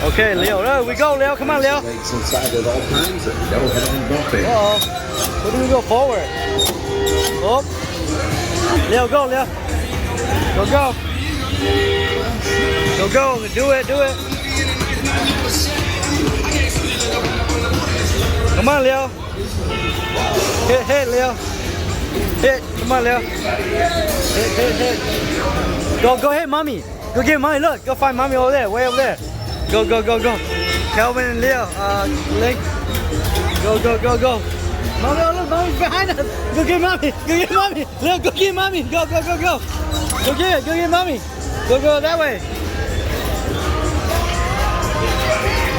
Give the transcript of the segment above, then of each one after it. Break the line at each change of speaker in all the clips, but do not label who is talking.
Okay, Leo. There we go, Leo. Come on, Leo.
Legs inside at all times and go head on bumping.
Uh-oh. Where do we go forward? Oh. Leo, go, Leo. Go, go. Go, go. Do it, do it. Come on, Leo. Hit, hit, Leo. Hit. Come on, Leo. Hit, hit, hit. Go hit mommy. Go get mommy. Look, go find mommy over there. Way over there. Go, go, go, go. Calvin and Leo. Link. Go, go, go, go. Mommy, oh look, mommy's behind us. Go get mommy. Go get mommy. Leo, go get mommy. Go, go, go, go. Go get it. Go get mommy. Go that way.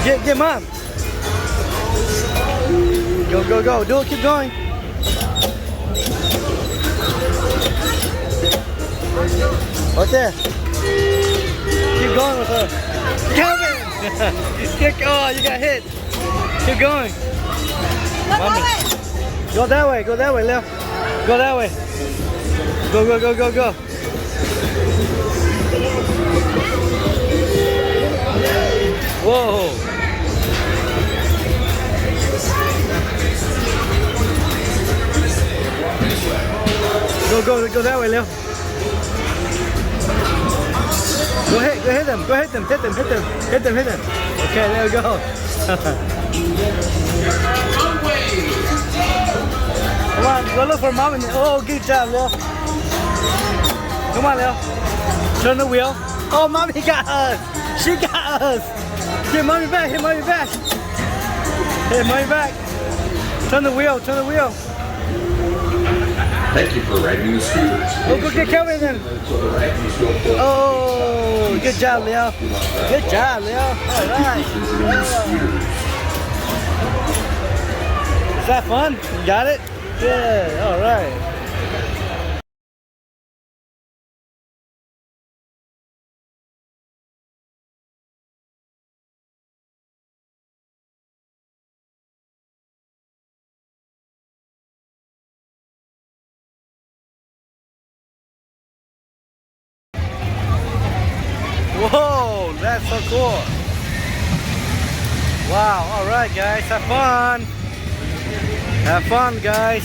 Get mom. Go, go, go. Do it. Keep going. Right there. Keep going with her. Calvin! Oh, you got hit. Keep going. Mommy. Go that way, Leo. Go that way. Go, go, go, go, go. Whoa. Go that way, Leo. Go hit them. Hit them. Okay, there we go. Come on, go look for mom. Oh, good job, Leo. Come on, Leo. Turn the wheel. Oh, mommy got us. She got us. Get mommy back. Hit mommy back. Hit mommy back. Turn the wheel.
Thank you for riding the scooters.
Go get Kelvin then. Oh, good job, Leo. Good job, Leo. All right. Is that fun? You got it? Good. All right. Whoa, that's so cool. Wow, all right, guys, have fun. Have fun, guys.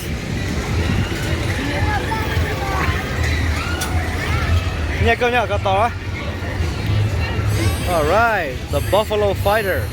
Nha cô nhá, có to. All right, the Buffalo Fighter.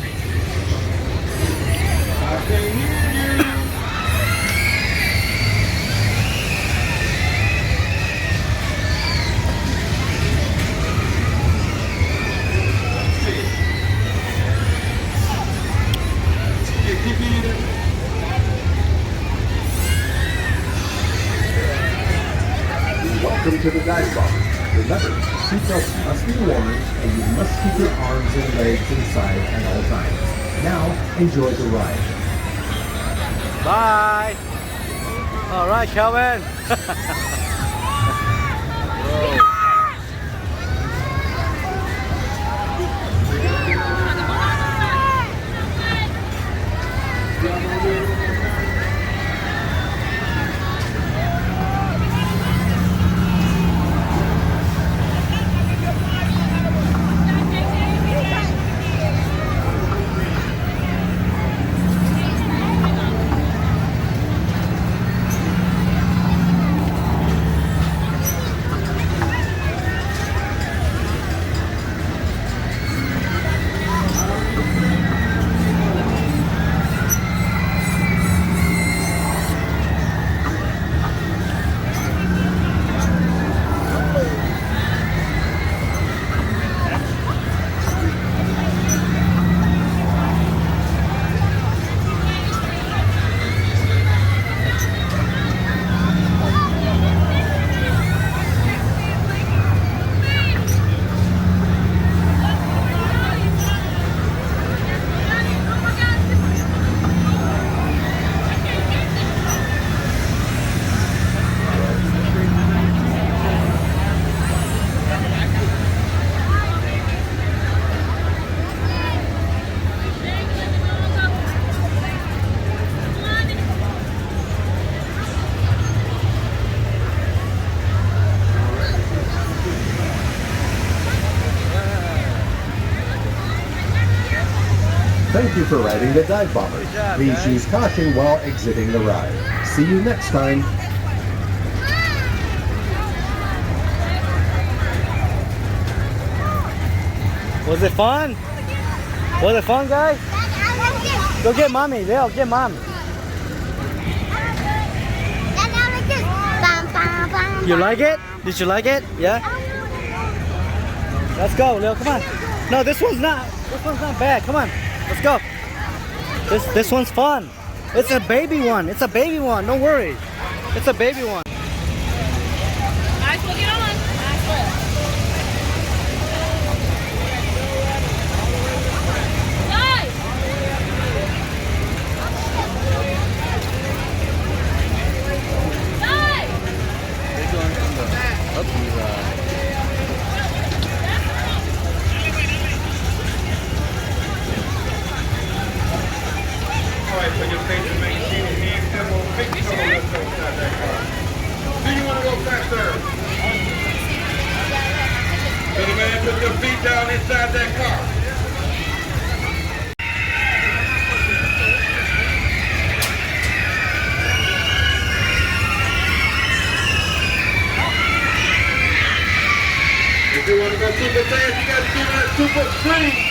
Welcome to the dive bar. Remember, seatbelts must be worn and you must keep your arms and legs inside at all times. Now, enjoy the ride.
Bye. All right, Kelvin.
Thank you for riding the Dive Bomber.
job,
Please
guys.
use caution while exiting the ride. See you next time.
Was it fun? Was it fun, guys? Go get mommy. Leo, get mom. You like it? Did you like it? Yeah? Let's go, Leo. Come on. No, this one's not bad. Come on. Let's go. This one's fun. It's a baby one. It's a baby one. Don't worry. It's a baby one.
Nice looking on. Nice look. Nice. Nice.
Alright, so your face is making sure your hands come on, big come on, let's go inside that car. Do you want to go faster? So the man put your feet down inside that car. If you want to go super fast, you got to give it a super swing.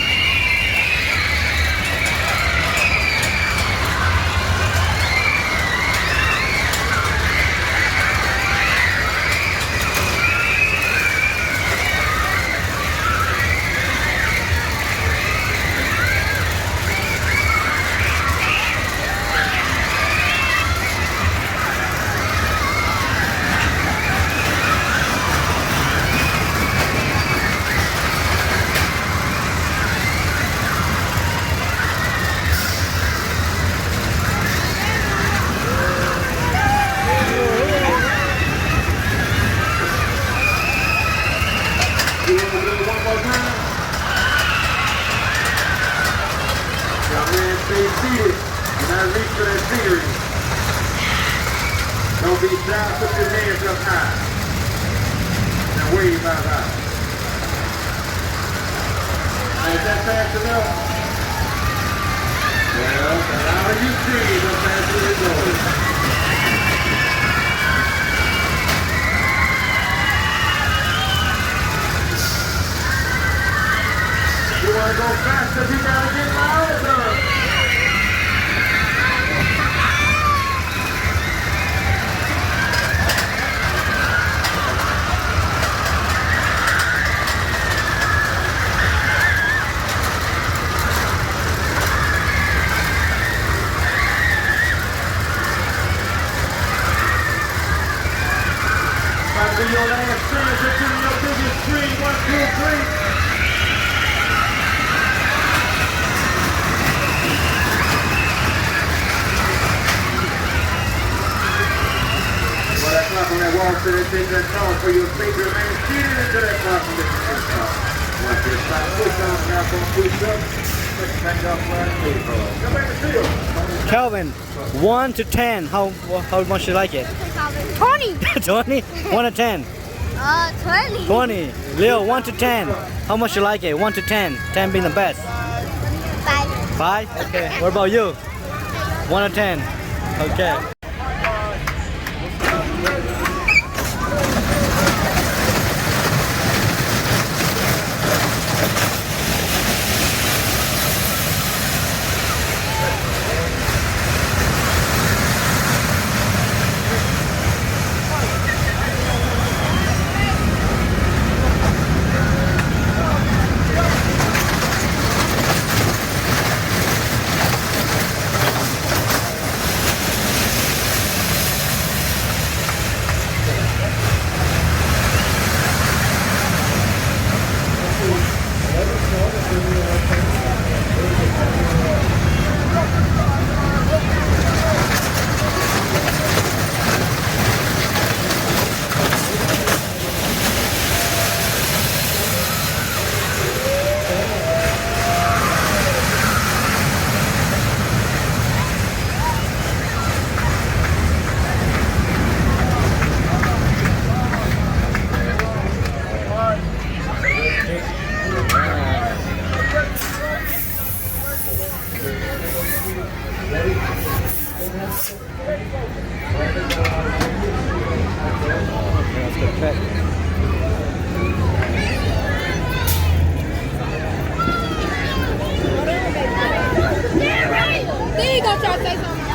You want to do it one more time? Now, man, stay seated. Do not reach for that scenery. Don't be shy. Put your hands up high. Now wave out high. Now, is that fast enough? Well, the louder you scream, the faster it goes. You want to go faster, you gotta get louder. About to be your last chance to do your biggest scream. 1, 2, 3. Well, that clock on that wall said it takes that call for your finger, man. Seated into that clock on this call. Watch your stop, push on, tap on, push up. Push back up, right, leave, come back to field.
Calvin, 1 to 10. How much you like it?
20.
20? 1 to 10.
20.
20. Leo, 1 to 10. How much you like it? 1 to 10. 10 being the best.
5.
5? Okay. What about you? 1 to 10. Okay. That's good pet.
There you go, Charles. Say something.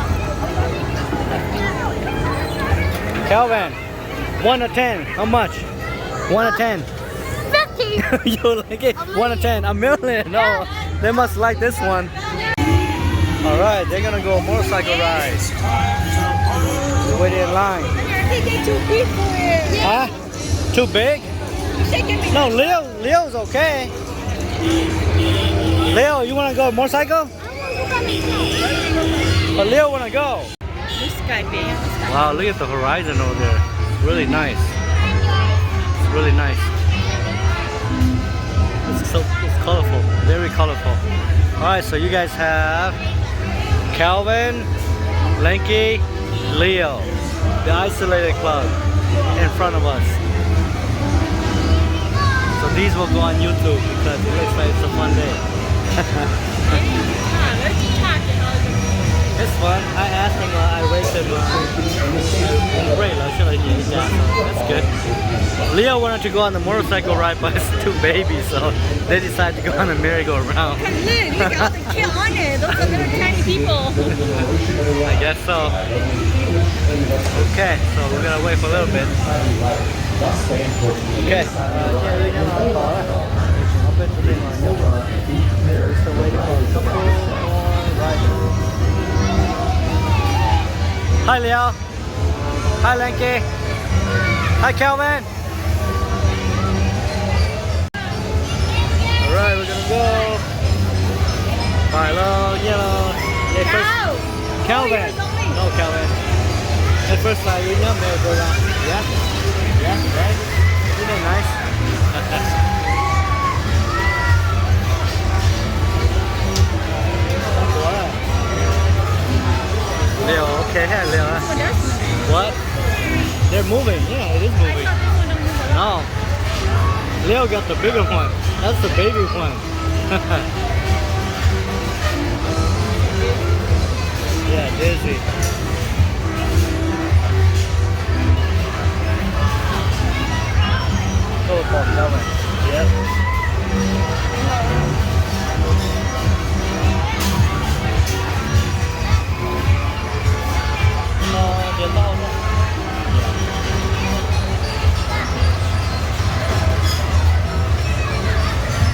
Calvin, 1 to 10. How much? 1 to 10.
50.
You like it? 1 to 10. A million. No, they must like this one. All right, they're gonna go motorcycle ride. Wait in line.
They get too big for it.
Huh? Too big? No, Leo's okay. Leo, you wanna go motorcycle? But Leo wanna go. Wow, look at the horizon over there. Really nice. It's really nice. It's colorful, very colorful. All right, so you guys have Calvin, Lanky, Leo, the isolated club in front of us. So these will go on YouTube because it looks like it's a fun day. It's fun. I asked him, I raised him. That's good. Leo wanted to go on the motorcycle ride, but it's too baby, so they decided to go on the merry-go-round.
Look at all the kids on it. Those are little tiny people.
I guess so. Okay, so we're gonna wait for a little bit. Okay. Still waiting for a couple more riders. Hi Leo. Hi Lanky. Hi Calvin. Alright, we're gonna go. Milo, yellow. Hey, first, Calvin. No Calvin. At first là you nhớ mẹ go down. Yeah? Yeah, right? Isn't it nice? Leo, okay, hey Leo. What? They're moving. Yeah, it is moving. No. Leo got the bigger one. That's the baby one. Yeah, Dizzy. Football coming. Yep.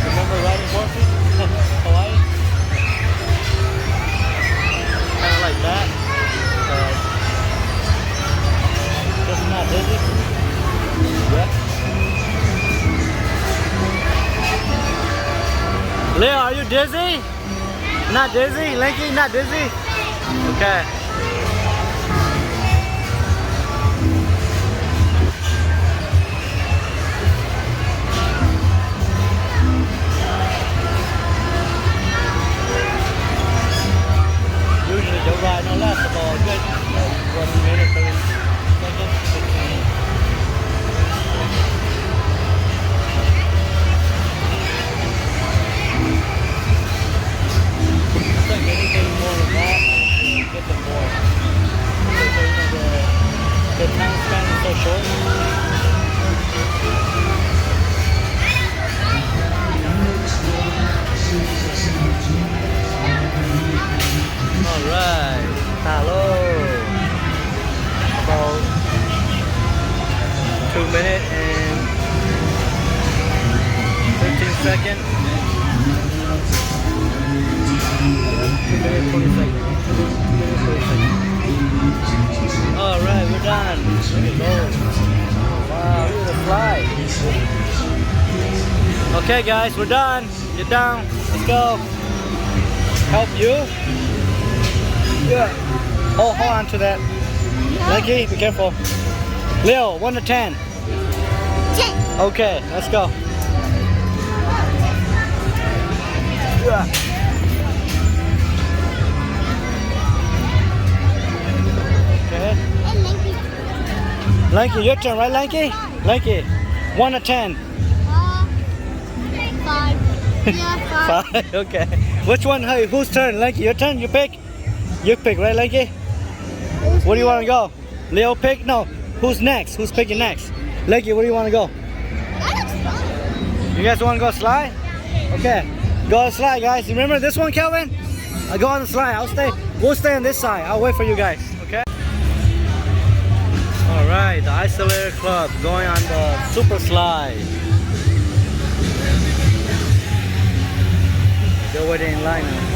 Remember riding horses? Hawaii? Kind of like that. Just not dizzy. Yeah. Leo, are you dizzy? Not dizzy? Lanky, not dizzy? Okay. Usually the ride don't last about a good 1 minute, 30 seconds. I think anything more than that, you get them more. Because the time span is so short. Alright, hello. About 2 minutes and 15 seconds. 2 minutes 20 seconds. 2 minutes 20 seconds. Alright, we're done. Look at those. Wow, look at the fly. Okay guys, we're done. Get down. Let's go. Help you? Yeah. Hold on to that. Lanky, be careful. Leo, 1 to 10.
10.
Okay, let's go. Yeah. Okay. Lanky, your turn, right, Lanky? Lanky, 1 to 10.
5. Yeah, 5.
5. Okay. Which one? Whose turn? Lanky, your turn. You pick. You pick, right, Lanky? Where do you want to go? Leo pick? No. Who's next? Who's picking next? Lakey, where do you want to go?
That looks fun.
You guys want to go slide? Okay. Go on the slide, guys. Remember this one, Kelvin? I'll go on the slide. We'll stay on this side. I'll wait for you guys. Okay? Alright, the Isolator Club going on the super slide. They're waiting in line now.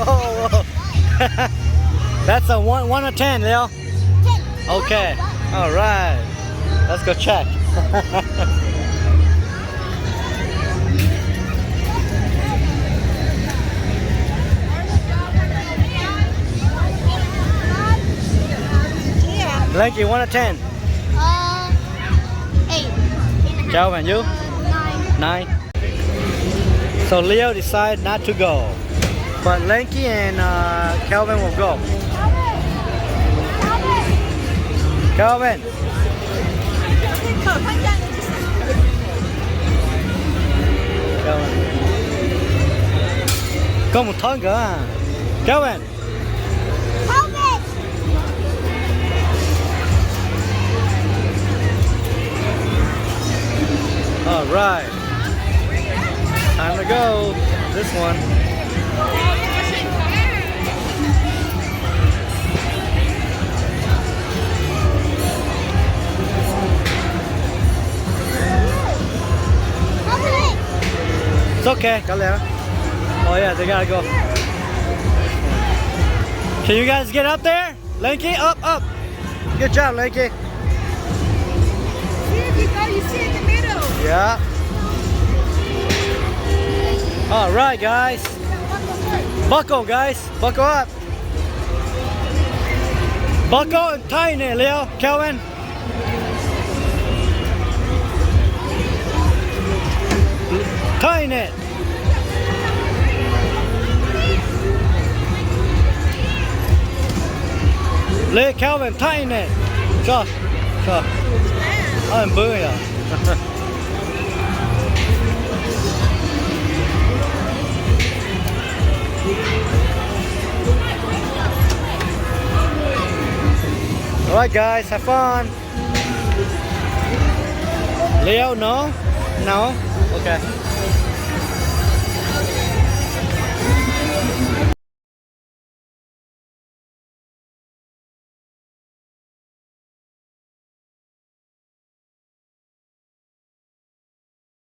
Whoa. That's a 1 or 10, Leo.
10.
Okay. All right. Let's go check.
Yeah.
Lanky, 1 or 10.
8.
Calvin, you?
9.
9. So Leo decided not to go, but Lanky and Calvin will go. Calvin. Có một thon cơ à. Calvin. All right. Time to go. This one. It's okay. Go there. Oh yeah, they gotta go. Can you guys get up there? Lanky, up, up. Good job, Lanky.
See if you go, you sit in the middle.
Yeah. All right, guys. Buckle, guys. Buckle up. Buckle and tighten it, Leo. Kelvin. Tighten it. Leo, Kelvin, tighten it. Cho. I'm booing ya. Alright guys, have fun. Leo, no? No? Okay.